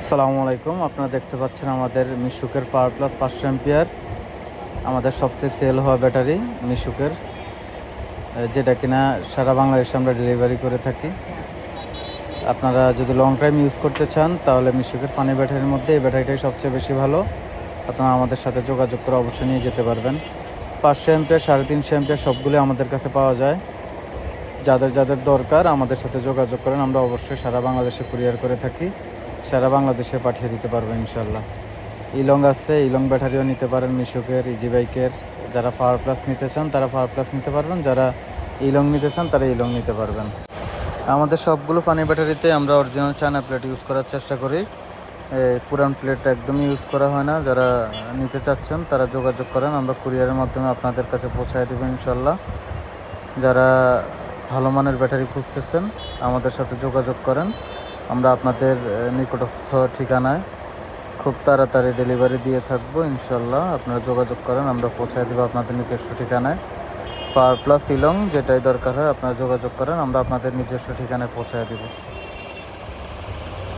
আসসালামু আলাইকুম। আপনারা দেখতে পাচ্ছেন আমাদের মিশুকের পাওয়ার প্লাস 500 এম্পিয়ার, আমাদের সবচেয়ে সেল হওয়া ব্যাটারি মিশুকের, যেটা কিনা সারা বাংলাদেশে আমরা ডেলিভারি করে থাকি। আপনারা যদি লং টাইম ইউজ করতে চান তাহলে মিশুকের ফানি ব্যাটারির মধ্যে এই ব্যাটারিটাই সবচেয়ে বেশি ভালো। আপনারা আমাদের সাথে যোগাযোগ করে অবশ্যই নিয়ে যেতে পারবেন। 500 এম্পিয়ার, 350 এম্পিয়ার সবগুলো আমাদের কাছে পাওয়া যায়। যাদের যাদের দরকার আমাদের সাথে যোগাযোগ করেন, আমরা অবশ্যই সারা বাংলাদেশে কুরিয়ার করে থাকি, সারা বাংলাদেশে পাঠিয়ে দিতে পারবেন ইনশাল্লাহ। ইলং আছে, ইলং ব্যাটারিও নিতে পারেন মিশুকের, ইজি বাইকের। যারা পাওয়ার প্লাস নিতে চান তারা পাওয়ার প্লাস নিতে পারবেন, যারা ইলং নিতে চান তারা ইলং নিতে পারবেন। আমাদের সবগুলো পানি ব্যাটারিতে আমরা অরিজিনাল চায়না প্লেট ইউজ করার চেষ্টা করি। পুরান প্লেট একদমই ইউজ করা হয় না। যারা নিতে চাচ্ছেন তারা যোগাযোগ করেন, আমরা কুরিয়ারের মাধ্যমে আপনাদের কাছে পৌঁছায় দেবো ইনশাল্লাহ। যারা ভালো মানের ব্যাটারি খুঁজতেছেন আমাদের সাথে যোগাযোগ করেন, আমরা আপনাদের নিকটস্থ ঠিকানায় খুব তাড়াতাড়ি ডেলিভারি দিয়ে থাকবো ইনশাল্লাহ। আপনারা যোগাযোগ করেন, আমরা পৌঁছায় দেবো আপনাদের নিজস্ব ঠিকানায়। পাওয়ার প্লাস ইলং যেটাই দরকার হয় আপনারা যোগাযোগ করেন, আমরা আপনাদের নিজস্ব ঠিকানায় পৌঁছায় দেবো।